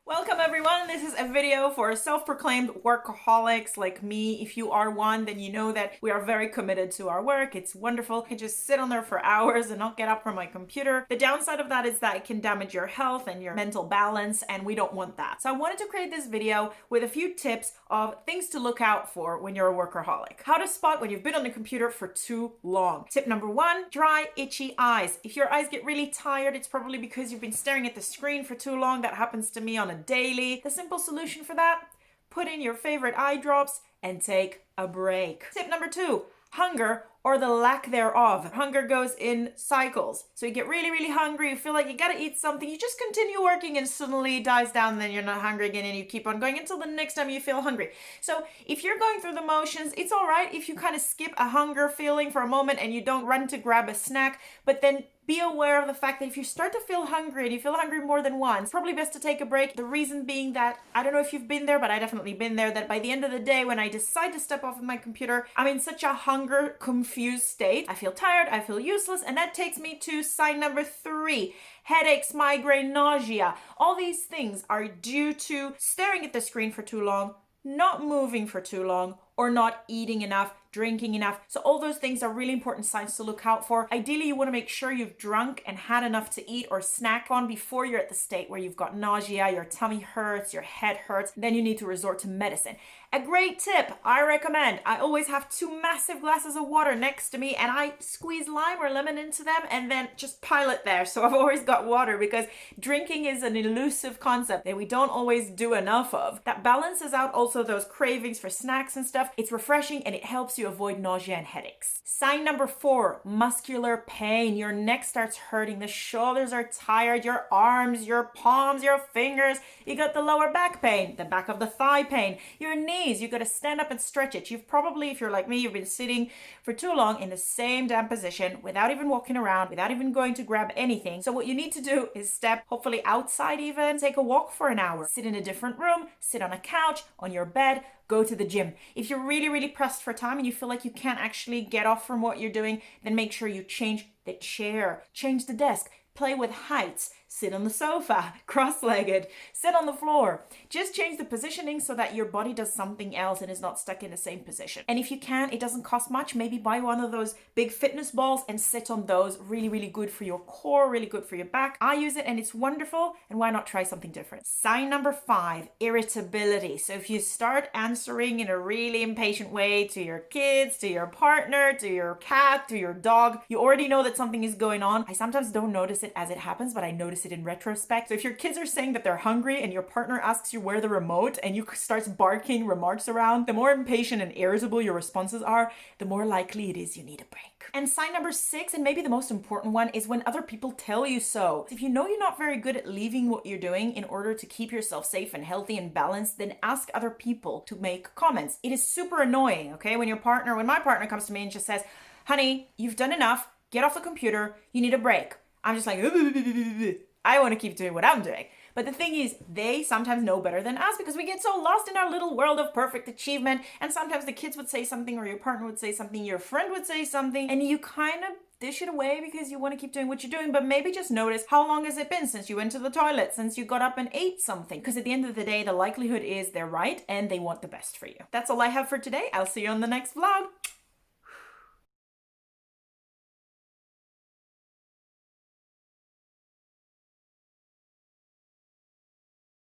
Welcome everyone, this is a video for self-proclaimed workaholics like me. If you are one, then you know that we are very committed to our work. It's wonderful. I can just sit on there for hours and not get up from my computer. The downside of that is that it can damage your health and your mental balance, and we don't want that. So I wanted to create this video with a few tips of things to look out for when you're a workaholic. How to spot when you've been on the computer for too long. Tip number one, dry, itchy eyes. If your eyes get really tired, it's probably because you've been staring at the screen for too long. That happens to me on a daily. The simple solution for that, put in your favorite eye drops and take a break. Tip number two, hunger or the lack thereof. Hunger goes in cycles. So you get really, really hungry, you feel like you gotta eat something, you just continue working and suddenly it dies down, and then you're not hungry again and you keep on going until the next time you feel hungry. So if you're going through the motions, it's all right if you kind of skip a hunger feeling for a moment and you don't run to grab a snack, but then be aware of the fact that if you start to feel hungry and you feel hungry more than once, probably best to take a break. The reason being that, I don't know if you've been there, but I definitely been there, that by the end of the day, when I decide to step off of my computer, I'm in such a hunger confused state. I feel tired, I feel useless, and that takes me to sign number three. Headaches, migraine, nausea. All these things are due to staring at the screen for too long, not moving for too long, or not eating enough, drinking enough. So all those things are really important signs to look out for. Ideally, you want to make sure you've drunk and had enough to eat or snack on before you're at the state where you've got nausea, your tummy hurts, your head hurts. Then you need to resort to medicine. A great tip I recommend, I always have 2 massive glasses of water next to me and I squeeze lime or lemon into them and then just pile it there. So I've always got water, because drinking is an elusive concept that we don't always do enough of. That balances out also those cravings for snacks and stuff. It's refreshing and it helps you avoid nausea and headaches. Sign number 4, muscular pain. Your neck starts hurting, the shoulders are tired, your arms, your palms, your fingers. You got the lower back pain, the back of the thigh pain, your knees. You got to stand up and stretch it. You've probably, if you're like me, you've been sitting for too long in the same damn position without even walking around, without even going to grab anything. So what you need to do is step, hopefully outside even, take a walk for an hour, sit in a different room, sit on a couch, on your bed, go to the gym. If you're really, really pressed for time and you feel like you can't actually get off from what you're doing, then make sure you change the chair, change the desk, play with heights, sit on the sofa, cross-legged, sit on the floor. Just change the positioning so that your body does something else and is not stuck in the same position. And if you can, it doesn't cost much. Maybe buy one of those big fitness balls and sit on those. Really, really good for your core, really good for your back. I use it and it's wonderful. And why not try something different? Sign number 5, irritability. So if you start answering in a really impatient way to your kids, to your partner, to your cat, to your dog, you already know that something is going on. I sometimes don't notice it as it happens, but I notice it in retrospect. So if your kids are saying that they're hungry and your partner asks you where the remote and you starts barking remarks around, the more impatient and irritable your responses are, the more likely it is you need a break. And sign number 6, and maybe the most important one, is when other people tell you so. If you know you're not very good at leaving what you're doing in order to keep yourself safe and healthy and balanced, then ask other people to make comments. It is super annoying, okay? When my partner comes to me and just says, honey, you've done enough, get off the computer, you need a break. I'm just like, I want to keep doing what I'm doing. But the thing is, they sometimes know better than us because we get so lost in our little world of perfect achievement. And sometimes the kids would say something, or your partner would say something, your friend would say something, and you kind of dish it away because you want to keep doing what you're doing. But maybe just notice, how long has it been since you went to the toilet, since you got up and ate something? Because at the end of the day, the likelihood is they're right and they want the best for you. That's all I have for today. I'll see you on the next vlog.